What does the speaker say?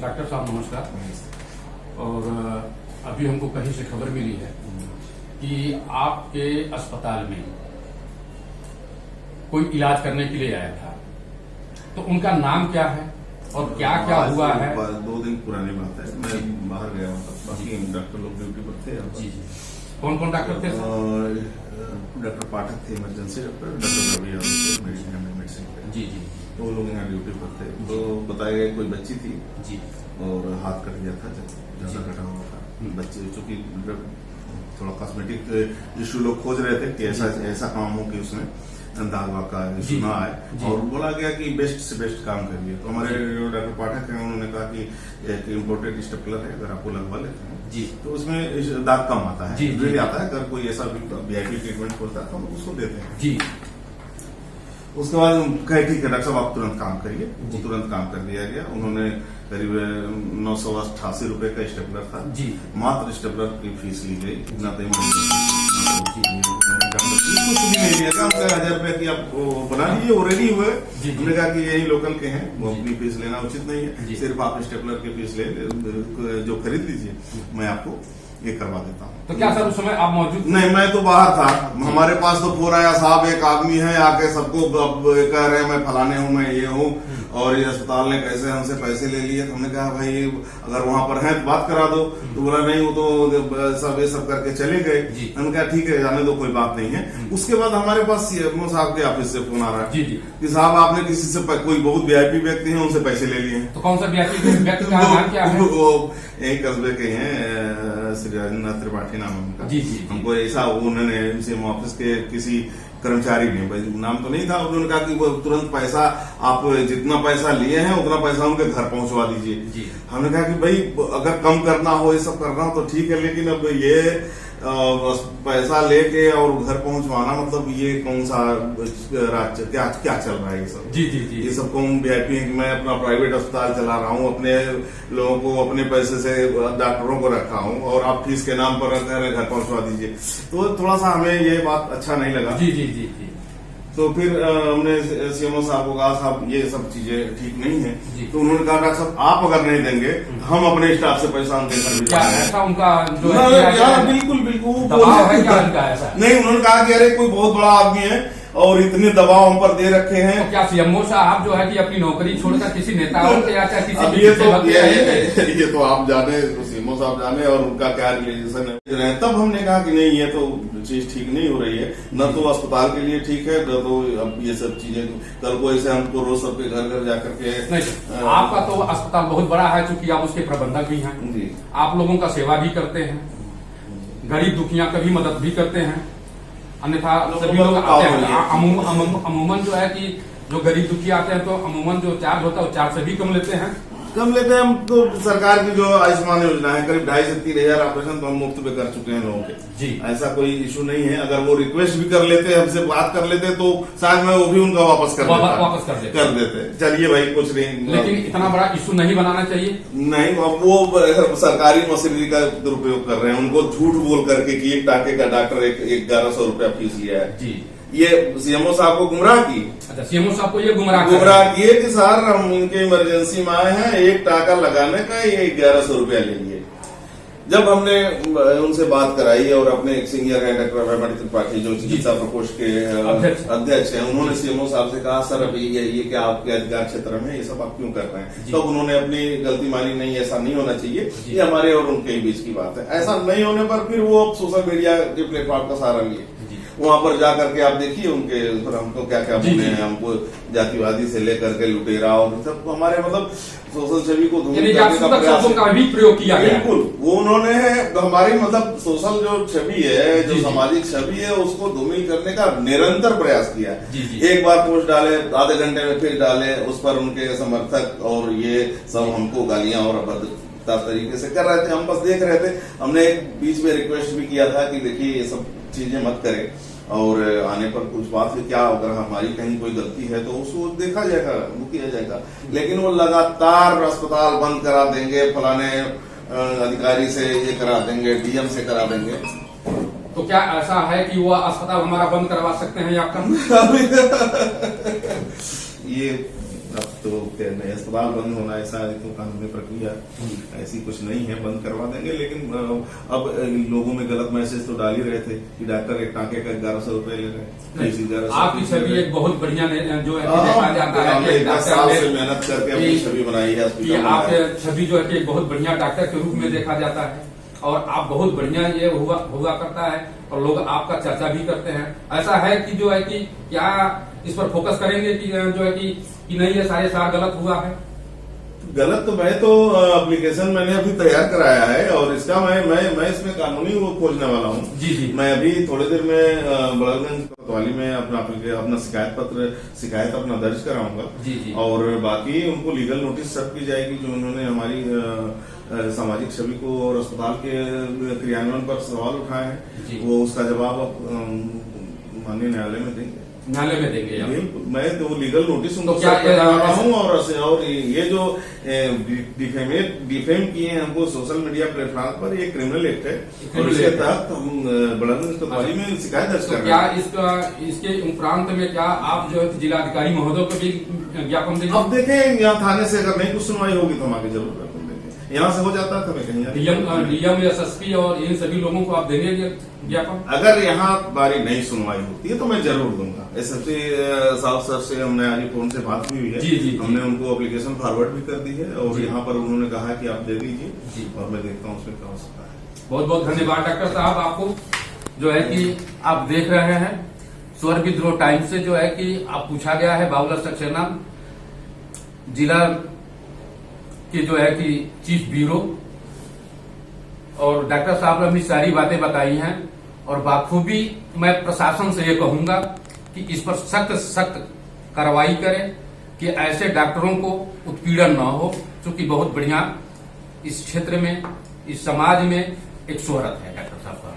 Doctor साहब नमस्कार। और अभी हमको कहीं से खबर मिली है कि आपके अस्पताल में कोई इलाज करने के लिए आया था, तो उनका नाम क्या है और क्या क्या हुआ है? 2 दिन पुरानी बात है, मैं बाहर गया हूँ, बाकी डॉक्टर लोग ड्यूटी पर थे। जी जी, कौन कौन डॉक्टर थे? डॉक्टर पाठक थे emergency doctor, doctor Ravi Yadav medicine पे। जी जी, तो वो लोग यहाँ ड्यूटी पर थे। तो बताया गया कोई बच्ची थी जी, और हाथ कट गया था, ज्यादा कटा हुआ था बच्चे, चूंकि थोड़ा कॉस्मेटिक इशू लोग खोज रहे थे कि ऐसा काम हो कि उसमें दाग का सुना है, और बोला गया कि बेस्ट से बेस्ट काम करिए। तो हमारे डॉक्टर पाठक हैं, उन्होंने कहा कि एक इम्पोर्टेड स्टेपलर है, अगर आपको लगवा लेते हैं जी, तो उसमें दाग कम आता है, जी आता है। अगर कोई ऐसा वीआईपी ट्रीटमेंट होता है तो हम उसको देते हैं जी। उसके बाद कहे ठीक है डॉक्टर साहब आप तुरंत काम करिए। वो तुरंत काम कर दिया गया। उन्होंने करीब 988 रुपए का स्टेपलर था जी, मात्र स्टेपलर की फीस ली गई, इतना तो कुछ भी नहीं लिया गया। 1000 रुपए की आप बना लीजिए, वो रेडी हुए। हमने कहा कि यही लोकल के हैं, वो अपनी फीस लेना उचित नहीं है, सिर्फ आप स्टेपलर की फीस ले जो खरीद लीजिए, मैं आपको ये करवा देता हूँ। तो क्या सर उस समय आप मौजूद? नहीं, मैं तो बाहर था। हमारे पास तो फोन आया, साहब एक आदमी है आके सबको कह रहे हैं मैं फलाने हूँ, मैं ये हूँ, और ये अस्पताल ने कैसे हमसे पैसे ले लिए। हमने कहा भाई अगर वहां पर है तो बात करा दो। तो बोला नहीं, वो तो सब ये सब करके चले गए। हमने कहा ठीक है जाने दो, कोई बात नहीं है। उसके बाद हमारे पास सीएमओ साहब के ऑफिस से फोन आ रहा है कि साहब आपने किसी से कोई बहुत वीआईपी व्यक्ति है उनसे पैसे ले लिए हैं। तो कौन सा वीआईपी व्यक्ति का नाम क्या है? वो यही कस्बे के हैं, श्री राजेंद्र त्रिपाठी नाम है उनका। जी जी, हमको ऐसा उन्होंने सीएमओ ऑफिस के किसी कर्मचारी ने, नाम तो नहीं था, उन्होंने कहा कि वो तुरंत पैसा, आप जितना पैसा लिए हैं उतना पैसा उनके घर पहुंचवा दीजिए। हमने कहा कि भाई अगर कम करना हो, ये सब करना हो तो ठीक है, लेकिन अब ये पैसा लेके और घर पहुंचवाना, मतलब ये कौन सा राज्य, क्या क्या चल रहा है ये सब? जी जी जी, ये सब कौन वीआईपी है कि मैं अपना प्राइवेट अस्पताल चला रहा हूँ, अपने लोगों को अपने पैसे से डॉक्टरों को रखा हूँ, और आप फीस के नाम पर घर पहुंचवा दीजिए। तो थोड़ा सा हमें ये बात अच्छा नहीं लगा। जी जी जी जी। तो फिर हमने सीएमओ साहब को कहा साहब ये सब चीजें ठीक नहीं है। तो उन्होंने कहा डॉक्टर साहब आप अगर नहीं देंगे हम अपने स्टाफ से पैसा हम देकर क्या ऐसा उनका जो बिल्कुल बिल्कुल दबाव है क्या उनका ऐसा? नहीं, उन्होंने कहा कि अरे कोई बहुत बड़ा आदमी है और इतने दबाव हम पर दे रखे हैं। तो क्या सीएमओ साहब जो है कि अपनी नौकरी छोड़कर किसी नेताओं के या चाहे किसी ये तो आप जाने, सीएमओ साहब जाने और उनका क्या रिलेशन है। तब हमने कहा कि नहीं, ये तो चीज ठीक नहीं हो रही है, न तो अस्पताल के लिए ठीक है, न तो अब ये सब चीजें कल को ऐसे हमको रोज सबके घर घर जाकर के। आपका तो अस्पताल बहुत बड़ा है, चूंकि आप उसके प्रबंधक भी हैं जी, आप लोगों का सेवा भी करते हैं, गरीब दुखिया का भी मदद भी करते हैं, अन्यथा सभी लोग आते हैं। अमूमन जो है कि जो गरीब दुखी आते हैं तो अमूमन जो चार्ज होता है वो चार्ज से भी कम लेते हैं। हम तो सरकार की जो आयुष्मान योजना है करीब 2,500 से 3,000 ऑपरेशन तो हम मुफ्त में कर चुके हैं लोगों के जी। ऐसा कोई इशू नहीं है। अगर वो रिक्वेस्ट भी कर लेते, हमसे बात कर लेते, तो शायद मैं वो भी उनका वापस कर देते। चलिए भाई कुछ नहीं, लेकिन इतना बड़ा इशू नहीं बनाना चाहिए। नहीं, अब वो सरकारी मशीनरी का दुरुपयोग कर रहे हैं, उनको झूठ बोल करके कि एक टाके का डॉक्टर 1,100 रुपया फीस लिया है जी। ये सीएमओ साहब को गुमराह की। अच्छा, सीएमओ साहब को ये गुमराह किए कि सर हम इनके इमरजेंसी में आए हैं, एक टाका लगाने का ये 1,100 रुपया लेंगे। जब हमने उनसे बात कराई और अपने एक सीनियर है डॉक्टर रवि त्रिपाठी जो चिकित्सा प्रकोष्ठ के अध्यक्ष हैं, उन्होंने सीएमओ साहब से कहा सर अभी ये क्या आपके अधिकार क्षेत्र में ये सब आप क्यों कर रहे हैं? तब उन्होंने अपनी गलती मानी, नहीं ऐसा नहीं होना चाहिए, ये हमारे और उनके बीच की बात है। ऐसा नहीं होने पर फिर वो सोशल मीडिया के प्लेटफॉर्म का सहारा लिए, वहां पर जाकर के आप देखिए उनके हमको क्या क्या बोले हैं, हमको जातिवादी से लेकर के लुटेरा और सब हमारे मतलब सोशल छवि को धूमिल करने का प्रयास का भी प्रयोग किया गया। बिल्कुल, वो उन्होंने हमारी मतलब सोशल जो छवि है, जो सामाजिक छवि है, उसको धूमिल करने का निरंतर प्रयास किया। एक बार पोस्ट डाले, आधे घंटे में फिर डाले, उस पर उनके समर्थक और ये सब हमको गालियां और अभद्रता तरीके से कर रहे थे। हम बस देख रहे थे। हमने एक बीच में रिक्वेस्ट भी किया था कि देखिए ये सब चीजें मत करें, और आने पर कुछ बात है क्या, अगर हमारी कहीं कोई गलती है तो उसको देखा जाएगा, वो किया जाएगा। लेकिन वो लगातार अस्पताल बंद करा देंगे, फलाने अधिकारी से ये करा देंगे, डीएम से करा देंगे। तो क्या ऐसा है कि वो अस्पताल हमारा बंद करवा सकते हैं या कम? ये अब तो नए अस्पताल बंद होना ऐसा है तो कानूनी प्रक्रिया ऐसी कुछ नहीं है, बंद करवा देंगे। लेकिन अब लोगों में गलत मैसेज तो डाल ही रहे थे कि डॉक्टर एक टाँके का 1100 रुपए ले रहे हैं। आपकी छवि एक बहुत बढ़िया जो है देखा जाता है हमने 10 साल से मेहनत करके अपनी छवि बनाई है, आप छवि जो है कि एक बहुत बढ़िया डॉक्टर के रूप में देखा जाता है और आप बहुत बढ़िया ये हुआ करता है और लोग आपका चर्चा भी करते हैं। ऐसा है कि जो है कि क्या इस पर फोकस करेंगे कि जो है कि नहीं ये सारे सार गलत हुआ है? गलत तो मैं तो एप्लीकेशन मैंने अभी तैयार कराया है और इसका मैं इसमें कानूनी वो खोजने वाला हूँ। जी। मैं अभी थोड़ी देर में बड़ागंज कोतवाली में अपना शिकायत अपना दर्ज कराऊंगा। जी। और बाकी उनको लीगल नोटिस सर्व की जाएगी जो उन्होंने हमारी सामाजिक छवि को और अस्पताल के क्रियान्वयन पर सवाल उठाए हैं, वो उसका जवाब माननीय न्यायालय में देंगे। न्यायालय में देंगे बिल्कुल, मैं तो लीगल नोटिस उनको क्या रहा हूँ। और ये जो डिफेम किए हैं हमको सोशल मीडिया प्लेटफॉर्म पर, ये क्रिमिनल एक्ट है और इसके तहत हम बड़ागंज कोतवाली में शिकायत दर्ज कर रहे हैं। क्या इसके उपरांत में क्या आप जो है जिलाधिकारी महोदय को भी ज्ञापन देंगे? अब देखें यहाँ थाने से अगर नहीं कुछ सुनवाई होगी तो हम आगे जरूर ज्ञापन देंगे। यहाँ से हो जाता है तो मैं कहीं डीएम एसएसपी और इन सभी लोगों को आप देंगे ज्ञापन? अगर यहाँ बारी नहीं सुनवाई होती है तो मैं जरूर दूंगा। एसएसपी साहब सर से हमने आज फोन से बात हुई है। जी। हमने उनको एप्लीकेशन फॉरवर्ड भी कर दी है और यहाँ पर उन्होंने कहा कि आप दे दीजिए और मैं देखता हूँ उसमें क्या हो सकता है। बहुत बहुत धन्यवाद डॉक्टर साहब आपको, जो है कि आप देख रहे हैं स्वर विद्रोह टाइम्स से जो है कि आप पूछा गया है बाबूलाल सक्सेना जिला के जो है कि चीफ ब्यूरो, और डॉक्टर साहब ने अपनी सारी बातें बताई हैं और बाखूबी मैं प्रशासन से ये कहूंगा कि इस पर सख्त कार्रवाई करें कि ऐसे डॉक्टरों को उत्पीड़न न हो, क्योंकि बहुत बढ़िया इस क्षेत्र में इस समाज में एक शोहरत है डॉक्टर साहब का।